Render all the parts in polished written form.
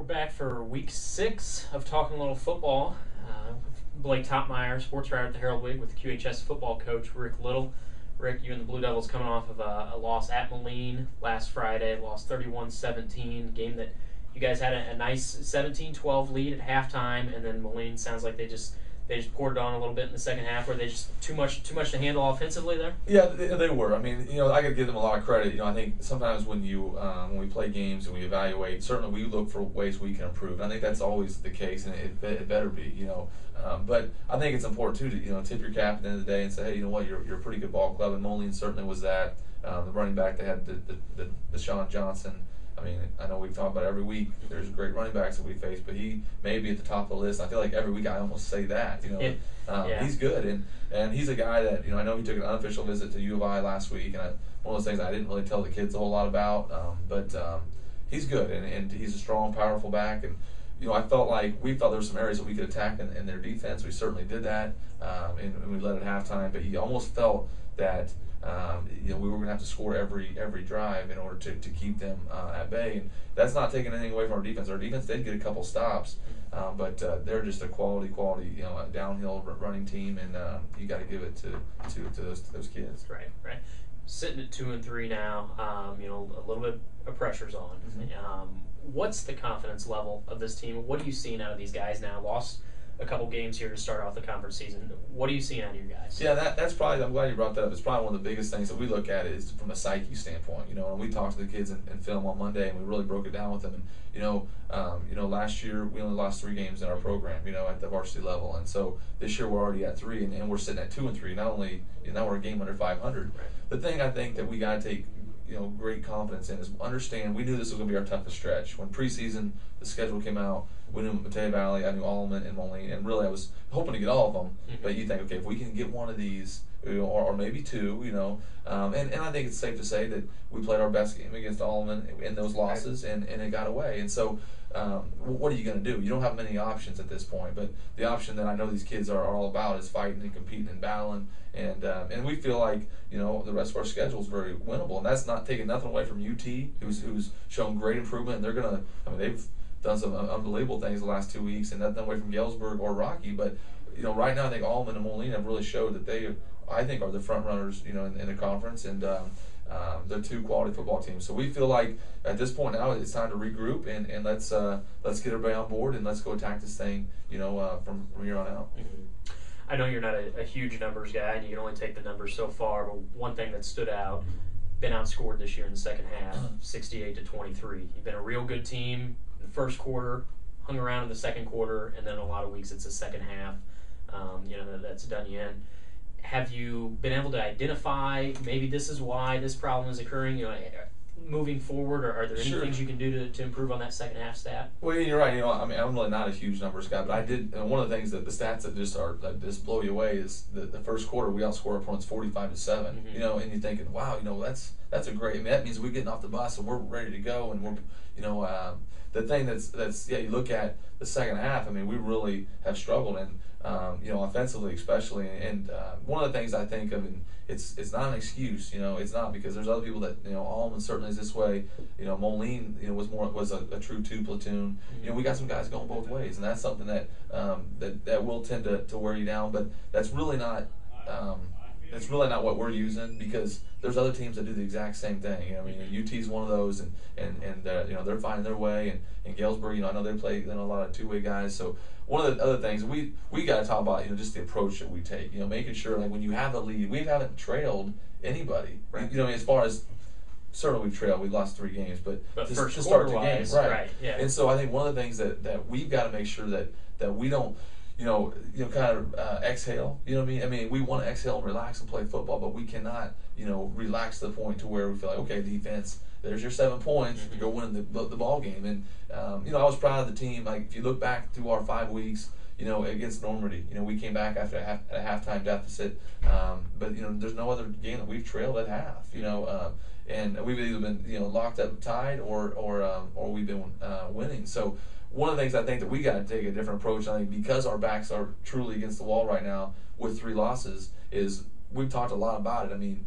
We're back for week 6 of Talking a Little Football. Blake Toppmeyer, sports writer at the Herald-Whig, with QHS football coach Rick Little. Rick, you and the Blue Devils coming off of a loss at Moline last Friday, lost 31-17, game that you guys had a nice 17-12 lead at halftime, and then Moline sounds like they just poured it on a little bit in the second half. Were they just too much to handle offensively there? Yeah, they were. I mean, I got to give them a lot of credit. I think sometimes when we play games and we evaluate, certainly we look for ways we can improve. And I think that's always the case, and it better be. But I think it's important too to tip your cap at the end of the day and say, hey, you know what, you're a pretty good ball club, and Moline certainly was that. The running back they had, the Deshaun Johnson. I mean, I know we've talked about every week there's great running backs that we face, but he may be at the top of the list. I feel like every week I almost say that. He's good, and he's a guy that I know he took an unofficial visit to U of I last week, and one of those things I didn't really tell the kids a whole lot about. But he's good, and he's a strong, powerful back, and I felt like we felt there were some areas that we could attack in their defense. We certainly did that, and we led at halftime. But you almost felt that. We were going to have to score every drive in order to keep them at bay, and that's not taking anything away from our defense. Our defense did get a couple stops, but they're just a quality downhill running team, and you got to give it to those kids. Right. Sitting at 2-3 now, a little bit of pressure's on. Mm-hmm. What's the confidence level of this team? What are you seeing out of these guys now? Lost a couple games here to start off the conference season. What are you seeing out of your guys? Yeah, that's probably, I'm glad you brought that up. It's probably one of the biggest things that we look at is from a psyche standpoint. And we talked to the kids in film on Monday, and we really broke it down with them. And last year we only lost 3 games in our program, at the varsity level, and so this year we're already at 3, and we're sitting at 2-3. Not only now we're a game under 500. Right. The thing I think that we got to take great confidence in is understand we knew this was going to be our toughest stretch. When preseason the schedule came out, we knew Mateo Valley, I knew Allman and Moline, and really I was hoping to get all of them. Mm-hmm. But you think, okay, if we can get one of these, or maybe 2, and I think it's safe to say that we played our best game against Allman in those losses, and it got away. And so, what are you going to do? You don't have many options at this point, but the option that I know these kids are all about is fighting and competing and battling, and we feel like the rest of our schedule is very winnable, and that's not taking nothing away from UT, who's shown great improvement, and they've done some unbelievable things the last 2 weeks, and nothing away from Galesburg or Rocky, but right now I think Allman and Moline have really showed that they, I think, are the front runners in the conference, and they're 2 quality football teams. So we feel like at this point now it's time to regroup, and let's get everybody on board, and let's go attack this thing from here on out. Mm-hmm. I know you're not a huge numbers guy, and you can only take the numbers so far, but one thing that stood out, been outscored this year in the second half, 68-23. You've been a real good team in the first quarter, hung around in the second quarter, and then a lot of weeks it's the second half that's done you in. Have you been able to identify maybe this is why this problem is occurring moving forward, or are there any things you can do to improve on that second half stat? Well, you're right. I'm really not a huge numbers guy, but I did. And one of the things that the stats that just blow you away is the first quarter we outscored our opponents 45-7. Mm-hmm. And you're thinking, wow, that's a great. That means we're getting off the bus and we're ready to go, and we're the thing that's you look at the second half. We really have struggled, and offensively especially, and one of the things I think of, and it's not an excuse, it's not, because there's other people that, Allman certainly is this way, Moline, was a true 2 platoon. Mm-hmm. We got some guys going both ways, and that's something that that will tend to wear you down, but that's really not what we're using, because there's other teams that do the exact same thing. UT's one of those, and they're finding their way, and Galesburg, I know they play a lot of 2-way guys. So one of the other things we got to talk about, just the approach that we take. Making sure, like, when you have the lead, we haven't trailed anybody. Right. As far as, certainly we've trailed, we've lost 3 games, but to start the game, right? Yeah. And so I think one of the things that we've got to make sure that we don't. Kind of exhale. We want to exhale and relax and play football, but we cannot, relax to the point to where we feel like, okay, defense, there's your 7 points, Mm-hmm. to go win the ball game. And I was proud of the team. Like, if you look back through our 5 weeks, against Normandy, we came back after a halftime deficit, but there's no other game that we've trailed at half. And we've either been locked up tied or we've been winning. So one of the things I think that we got to take a different approach, I think, because our backs are truly against the wall right now with 3 losses, is we've talked a lot about it. I mean,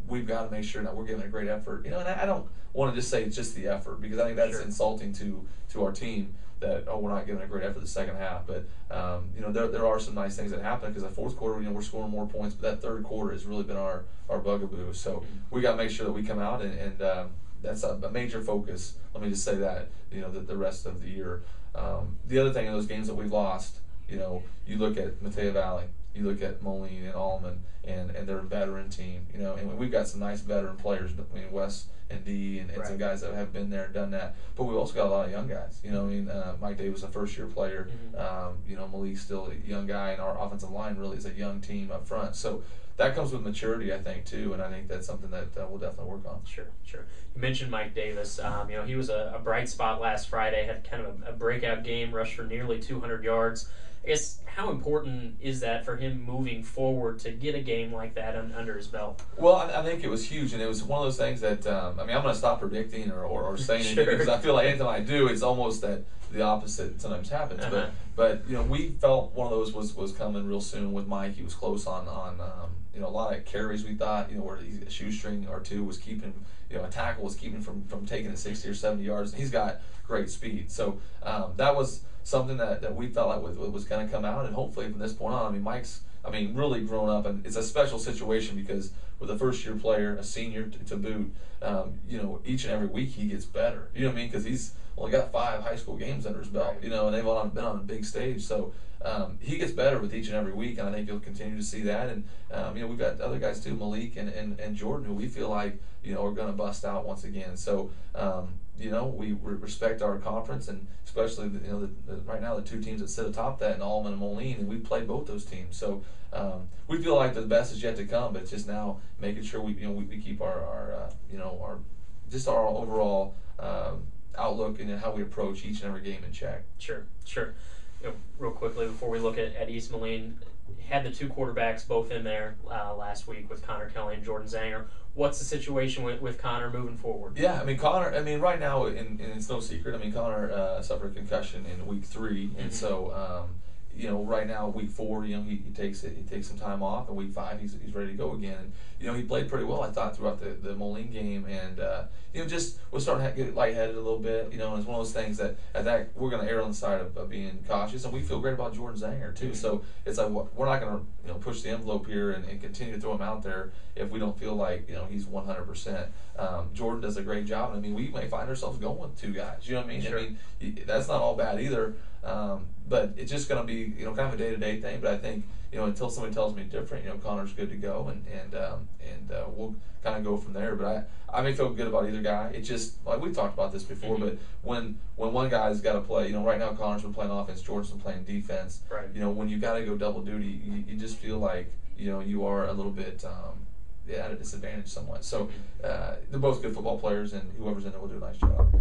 we've got to make sure that we're giving a great effort. And I don't want to just say it's just the effort, because I think that's insulting to our team that, oh, we're not giving a great effort the second half. But there are some nice things that happen, because the fourth quarter, we're scoring more points, but that third quarter has really been our bugaboo. So we got to make sure that we come out and that's a major focus. Let me just say that, the rest of the year. The other thing in those games that we've lost, you look at Mateo Valley, you look at Moline and Allman, and they're a veteran team, and we've got some nice veteran players. I mean, Wes and D and some guys that have been there and done that. But we've also got a lot of young guys. Mike Davis, a first-year player. Malik's still a young guy, and our offensive line really is a young team up front. So that comes with maturity, I think, too, and I think that's something that we'll definitely work on. Sure. You mentioned Mike Davis. He was a bright spot last Friday, had kind of a breakout game, rushed for nearly 200 yards. I guess, how important is that for him moving forward to get a game like that under his belt? Well, I think it was huge, and it was one of those things that, I'm going to stop predicting or saying anything, because I feel like anything I do, it's almost that the opposite sometimes happens. But we felt one of those was coming real soon with Mike. He was close on a lot of carries, we thought, where a shoestring or two was keeping, a tackle was keeping from taking it 60 or 70 yards. And he's got great speed. So that was something that we felt like was going to come out, and hopefully from this point on, Mike's really grown up, and it's a special situation because with a first-year player, a senior to boot, each and every week he gets better. You know what I mean? Because he's only got 5 high school games under his belt, and they've all been on a big stage. So he gets better with each and every week, and I think you'll continue to see that. And we've got other guys too, Malik and Jordan, who we feel like are going to bust out once again. So we respect our conference, and especially right now the two teams that sit atop that, in Allman and Moline, and we've played both those teams. So we feel like the best is yet to come, but it's just now making sure we keep our overall outlook and how we approach each and every game in check. Sure. Real quickly before we look at East Moline, had the 2 quarterbacks both in there last week with Connor Kelly and Jordan Zanger. What's the situation with Connor moving forward? Yeah, Connor, right now, and it's no secret, Connor suffered a concussion in week 3, and so, right now, week 4, he takes some time off, and week 5, he's ready to go again. And, he played pretty well, I thought, throughout the Moline game, and, just was starting to get lightheaded a little bit, and it's one of those things that we're going to err on the side of being cautious, and we feel great about Jordan Zanger, too. So it's like, we're not going to, push the envelope here and continue to throw him out there if we don't feel like, he's 100%. Jordan does a great job, and we may find ourselves going with 2 guys, you know what I mean? Sure. That's not all bad either. But it's just going to be, kind of a day-to-day thing. But I think, until somebody tells me different, Connor's good to go, and we'll kind of go from there. But I may feel good about either guy. It's just, like we've talked about this before, but when one guy's got to play, right now Connor's been playing offense, Jordan's been playing defense. Right. When you got to go double duty, you just feel like, you are a little bit at a disadvantage somewhat. So they're both good football players, and whoever's in there will do a nice job.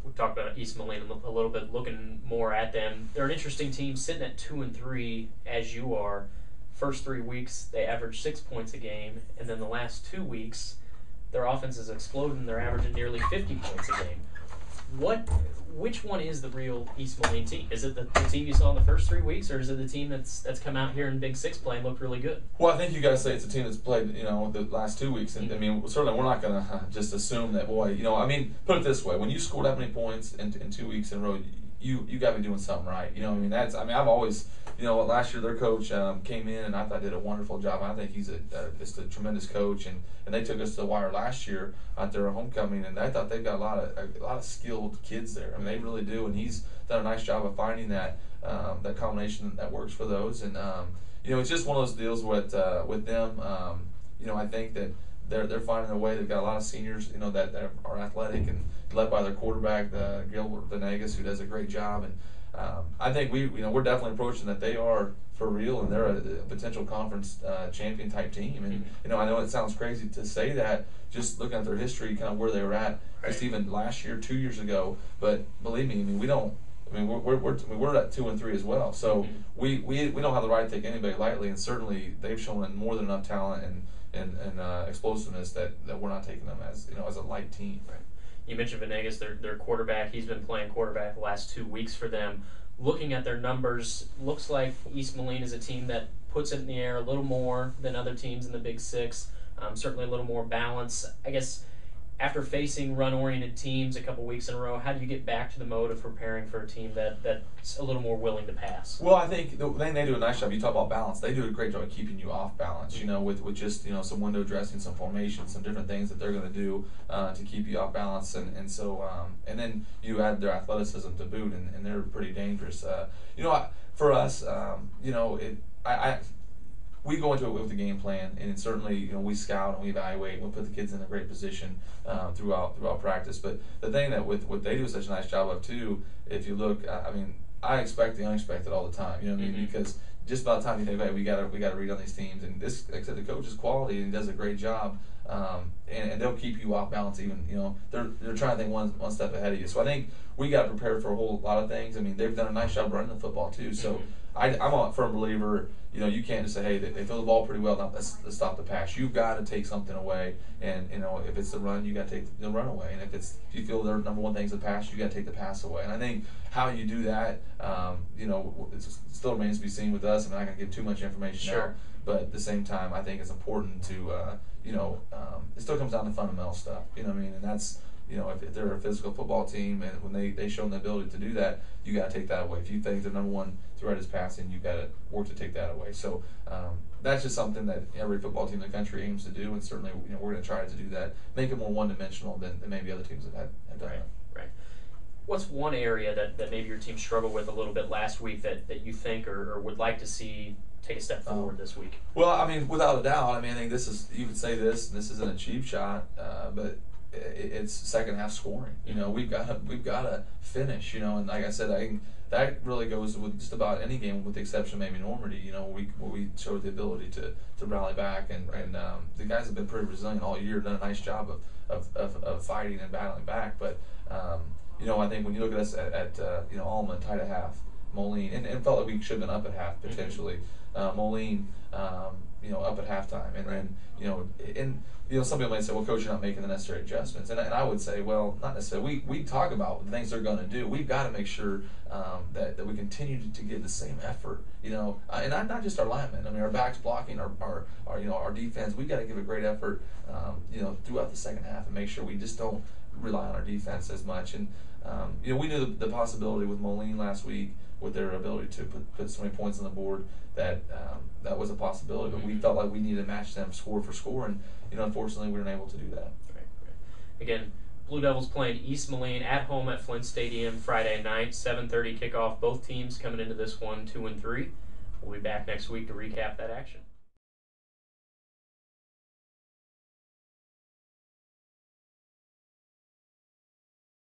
We talked about East Moline a little bit, looking more at them. They're an interesting team, sitting at 2-3 as you are. First 3 weeks, they averaged 6 points a game, and then the last 2 weeks, their offense has exploded, and they're averaging nearly 50 points a game. Which one is the real East Moline team? Is it the team you saw in the first 3 weeks, or is it the team that's come out here in Big 6 play and looked really good? Well, I think you got to say it's a team that's played, the last 2 weeks. And certainly we're not going to just assume that, put it this way: when you score that many points in 2 weeks in a row, you got to be doing something right. I've always, last year their coach came in and I thought did a wonderful job. I think he's just a tremendous coach, and they took us to the wire last year at their homecoming, and I thought they've got a lot of skilled kids there. they really do, and he's done a nice job of finding that combination that works for those. And it's just one of those deals with them. I think that they're finding a way. They've got a lot of seniors, that are athletic and led by their quarterback, Gilbert Venegas, who does a great job. And I think we're definitely approaching that they are for real, and they're a potential conference champion type team. And I know it sounds crazy to say that, just looking at their history, kind of where they were at, just even last year, 2 years ago. But believe me, we don't. We're at 2-3 as well. So we don't have the right to take anybody lightly, and certainly they've shown more than enough talent and explosiveness that we're not taking them as as a light team. Right. You mentioned Venegas, their quarterback. He's been playing quarterback the last 2 weeks for them. Looking at their numbers, looks like East Moline is a team that puts it in the air a little more than other teams in the Big Six. Certainly a little more balance. I guess after facing run-oriented teams a couple weeks in a row, how do you get back to the mode of preparing for a team that's a little more willing to pass? Well, I think they do a nice job. You talk about balance. They do a great job of keeping you off balance, with just, some window dressing, some formation, some different things that they're going to do to keep you off balance. And so, and then you add their athleticism to boot, and they're pretty dangerous. For us, we go into it with the game plan, and certainly, we scout and we evaluate, and we put the kids in a great position throughout practice. But the thing that what they do such a nice job of too, if you look, I expect the unexpected all the time. You know what I mean? Because just about the time you think, hey, we got to read on these teams, and this, like I said, the coach is quality and he does a great job, and they'll keep you off balance. Even they're trying to think one step ahead of you. So I think we got prepared for a whole lot of things. They've done a nice job running the football too. So I'm a firm believer. You can't just say, hey, they throw the ball pretty well. Now let's stop the pass. You've got to take something away, and if it's the run, you got to take the run away. And if you feel their number one thing is the pass, you got to take the pass away. And I think how you do that, it still remains to be seen with us. I'm not going to give too much information out, but at the same time, I think it's important to, it still comes down to fundamental stuff. And that's. If they're a physical football team, and when they show the ability to do that, you got to take that away. If you think the number one threat is passing, you got to work to take that away. So that's just something that every football team in the country aims to do, and certainly we're going to try to do that, make it more one-dimensional than maybe other teams have done. Right. What's one area that maybe your team struggled with a little bit last week that you think or would like to see take a step forward this week? Well, without a doubt, I think this is, you could say this isn't a cheap shot, but it's second half scoring. We've got to finish. And like I said, I think that really goes with just about any game, with the exception of maybe Normandy. We showed the ability to rally back, and the guys have been pretty resilient all year, done a nice job of fighting and battling back. But I think when you look at us at Alma tied at half, Moline, and felt like we should have been up at half potentially. Moline, up at halftime, and then some people might say, well, coach, you're not making the necessary adjustments, and I would say, well, not necessarily. We talk about the things they're going to do. We've got to make sure that we continue to give the same effort, and not just our linemen. Our backs blocking, our defense. We've got to give a great effort, throughout the second half, and make sure we just don't rely on our defense as much. And we knew the possibility with Moline last week, with their ability to put so many points on the board, that was a possibility. But we felt like we needed to match them score for score, and unfortunately we weren't able to do that. Right. Again, Blue Devils playing East Moline at home at Flinn Stadium Friday night, 7:30 kickoff. Both teams coming into this one 2-3. We'll be back next week to recap that action.